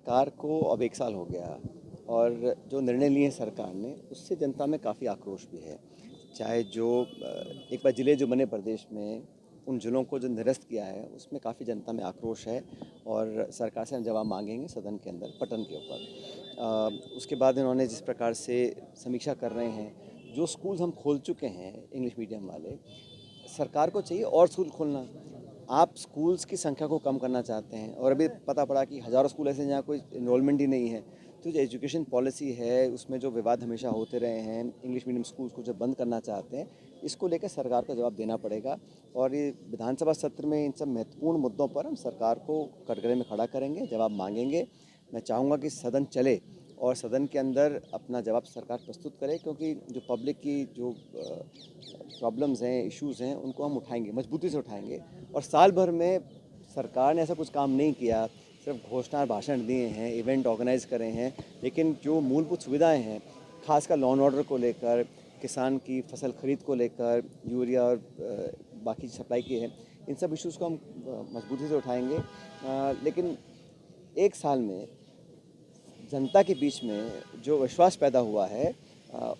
सरकार को अब 1 साल हो गया और जो निर्णय लिए सरकार ने उससे जनता में काफ़ी आक्रोश भी है। चाहे जो एक बार ज़िले जो बने प्रदेश में उन ज़िलों को जो निरस्त किया है उसमें काफ़ी जनता में आक्रोश है और सरकार से हम जवाब मांगेंगे सदन के अंदर पटन के ऊपर। उसके बाद इन्होंने जिस प्रकार से समीक्षा कर रहे हैं, जो स्कूल हम खोल चुके हैं इंग्लिश मीडियम वाले, सरकार को चाहिए और स्कूल खोलना। आप स्कूल्स की संख्या को कम करना चाहते हैं और अभी पता पड़ा कि हज़ारों स्कूल ऐसे हैं जहाँ कोई इनरोलमेंट ही नहीं है। तो जो एजुकेशन पॉलिसी है उसमें जो विवाद हमेशा होते रहे हैं, इंग्लिश मीडियम स्कूल्स को जब बंद करना चाहते हैं, इसको लेकर सरकार को जवाब देना पड़ेगा। और ये विधानसभा सत्र में इन सब महत्वपूर्ण मुद्दों पर हम सरकार को कटघरे में खड़ा करेंगे, जवाब मांगेंगे। मैं चाहूँगा कि सदन चले और सदन के अंदर अपना जवाब सरकार प्रस्तुत करे, क्योंकि जो पब्लिक की जो प्रॉब्लम्स हैं, इश्यूज़ हैं, उनको हम उठाएंगे, मजबूती से उठाएंगे। और साल भर में सरकार ने ऐसा कुछ काम नहीं किया, सिर्फ घोषणा भाषण दिए हैं, इवेंट ऑर्गेनाइज करे हैं, लेकिन जो मूलभूत सुविधाएं हैं, खासकर लॉ एंड ऑर्डर को लेकर, किसान की फसल खरीद को लेकर, यूरिया और बाकी सप्लाई की है, इन सब इश्यूज़ को हम मजबूती से उठाएंगे। लेकिन 1 साल में जनता के बीच में जो विश्वास पैदा हुआ है,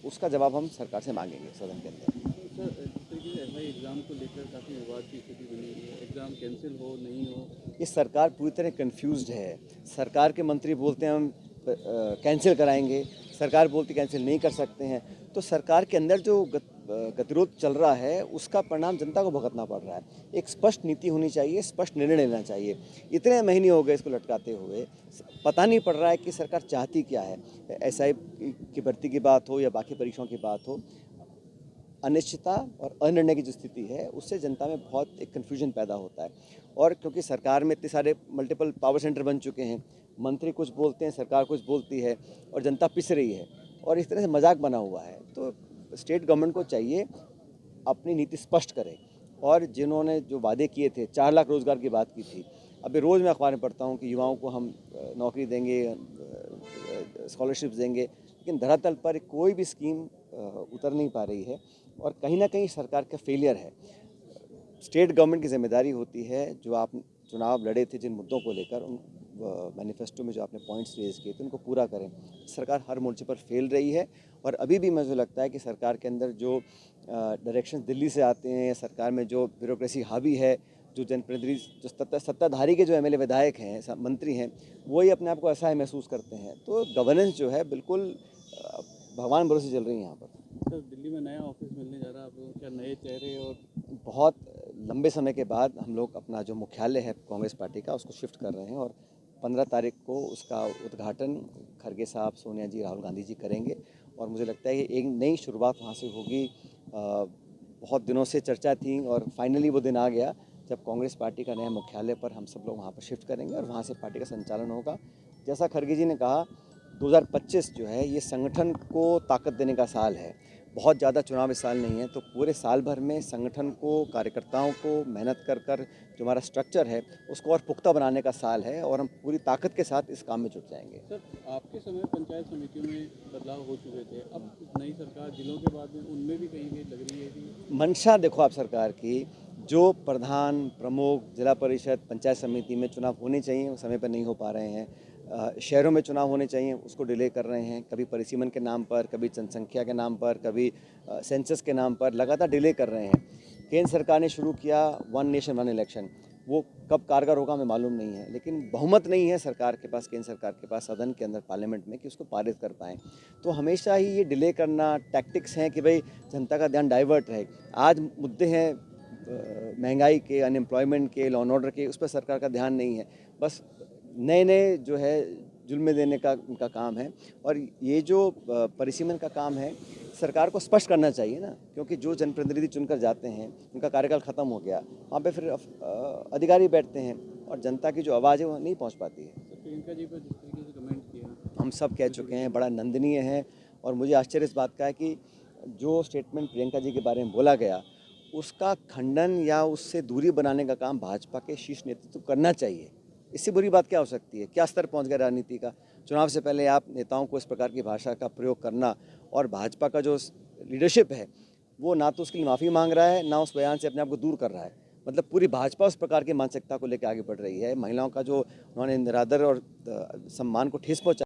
उसका जवाब हम सरकार से मांगेंगे सदन के अंदर। सर, जिस तरीके से एसआई एग्ज़ाम को लेकर काफ़ी विवाद की स्थिति बनी हुई है, एग्ज़ाम कैंसिल हो नहीं हो। ये सरकार पूरी तरह कंफ्यूज्ड है। सरकार के मंत्री बोलते हैं हम कैंसिल कराएंगे, सरकार बोलती कैंसिल नहीं कर सकते हैं। तो सरकार के अंदर जो गतिरोध चल रहा है उसका परिणाम जनता को भुगतना पड़ रहा है। एक स्पष्ट नीति होनी चाहिए, स्पष्ट निर्णय लेना चाहिए। इतने महीने हो गए इसको लटकाते हुए, पता नहीं पड़ रहा है कि सरकार चाहती क्या है। एसआई की भर्ती की बात हो या बाकी परीक्षाओं की बात हो, अनिश्चितता और अनिर्णय की जो स्थिति है उससे जनता में बहुत एक कन्फ्यूजन पैदा होता है। और क्योंकि सरकार में इतने सारे मल्टीपल पावर सेंटर बन चुके हैं, मंत्री कुछ बोलते हैं, सरकार कुछ बोलती है और जनता पिस रही है और इस तरह से मजाक बना हुआ है। तो स्टेट गवर्नमेंट को चाहिए अपनी नीति स्पष्ट करे। और जिन्होंने जो वादे किए थे, 4 लाख रोजगार की बात की थी, अभी रोज़ मैं अखबार में पढ़ता हूँ कि युवाओं को हम नौकरी देंगे, स्कॉलरशिप्स देंगे, लेकिन धरातल पर कोई भी स्कीम उतर नहीं पा रही है और कहीं ना कहीं सरकार का फेलियर है। स्टेट गवर्नमेंट की जिम्मेदारी होती है, जो आप चुनाव लड़े थे जिन मुद्दों को लेकर, उन मैनिफेस्टो में जो आपने पॉइंट्स रेज किए थे उनको पूरा करें। सरकार हर मोर्चे पर फेल रही है और अभी भी मुझे लगता है कि सरकार के अंदर जो डायरेक्शन दिल्ली से आते हैं या सरकार में जो ब्यूरोक्रेसी हावी है, जो जनप्रतिनिधि, जो सत्ताधारी के जो एमएलए विधायक हैं, मंत्री हैं, वही अपने आप को असहाय महसूस करते हैं। तो गवर्नेंस जो है बिल्कुल भगवान भरोसे चल रही है यहाँ पर। सर, दिल्ली में नया ऑफिस मिलने जा रहा है आपको, क्या नए चेहरे और बहुत लंबे समय के बाद हम लोग अपना जो मुख्यालय है कांग्रेस पार्टी का उसको शिफ्ट कर रहे हैं और 15 तारीख को उसका उद्घाटन खड़गे साहब, सोनिया जी, राहुल गांधी जी करेंगे और मुझे लगता है कि एक नई शुरुआत वहाँ से होगी। बहुत दिनों से चर्चा थी और फाइनली वो दिन आ गया जब कांग्रेस पार्टी का नया मुख्यालय पर हम सब लोग वहाँ पर शिफ्ट करेंगे और वहाँ से पार्टी का संचालन होगा। जैसा खड़गे जी ने कहा, 2025 जो है ये संगठन को ताकत देने का साल है। बहुत ज़्यादा चुनाव इस साल नहीं है, तो पूरे साल भर में संगठन को, कार्यकर्ताओं को मेहनत कर कर जो हमारा स्ट्रक्चर है उसको और पुख्ता बनाने का साल है और हम पूरी ताकत के साथ इस काम में जुट जाएंगे। सर, आपके समय पंचायत समितियों में बदलाव हो चुके थे, अब नई सरकार जिलों के बाद में उनमें भी कहीं कहीं लग रही है कि मंशा देखो आप सरकार की, जो प्रधान, प्रमुख, जिला परिषद, पंचायत समिति में चुनाव होने चाहिए वो समय पर नहीं हो पा रहे हैं। शहरों में चुनाव होने चाहिए उसको डिले कर रहे हैं, कभी परिसीमन के नाम पर, कभी जनसंख्या के नाम पर, कभी सेंसस के नाम पर लगातार डिले कर रहे हैं। केंद्र सरकार ने शुरू किया वन नेशन वन इलेक्शन, वो कब कारगर होगा हमें मालूम नहीं है, लेकिन बहुमत नहीं है सरकार के पास, केंद्र सरकार के पास, सदन के अंदर, पार्लियामेंट में, कि उसको पारित कर पाएँ। तो हमेशा ही ये डिले करना टैक्टिक्स हैं कि भाई जनता का ध्यान डाइवर्ट रहे। आज मुद्दे हैं महंगाई के, अनएम्प्लॉयमेंट के, लॉ एंड ऑर्डर के, उस पर सरकार का ध्यान नहीं है। बस नए नए जो है जुल्म देने का उनका काम है। और ये जो परिसीमन का काम है, सरकार को स्पष्ट करना चाहिए ना, क्योंकि जो जनप्रतिनिधि चुनकर जाते हैं उनका कार्यकाल ख़त्म हो गया, वहाँ पे फिर अधिकारी बैठते हैं और जनता की जो आवाज़ है वो नहीं पहुँच पाती है। सर, प्रियंका जी पर जिस तरीके से कमेंट किया, हम सब कह चुके हैं, बड़ा निंदनीय है। और मुझे आश्चर्य इस बात का है कि जो स्टेटमेंट प्रियंका जी के बारे में बोला गया उसका खंडन या उससे दूरी बनाने का काम भाजपा के शीर्ष नेतृत्व को करना चाहिए। इससे बुरी बात क्या हो सकती है? क्या स्तर पहुंच गया राजनीति का? चुनाव से पहले आप नेताओं को इस प्रकार की भाषा का प्रयोग करना, और भाजपा का जो लीडरशिप है वो ना तो उसकी माफ़ी मांग रहा है, ना उस बयान से अपने आप को दूर कर रहा है। मतलब पूरी भाजपा उस प्रकार की मानसिकता को लेकर आगे बढ़ रही है। महिलाओं का जो उन्होंने निरादर और सम्मान को ठेस पहुंचा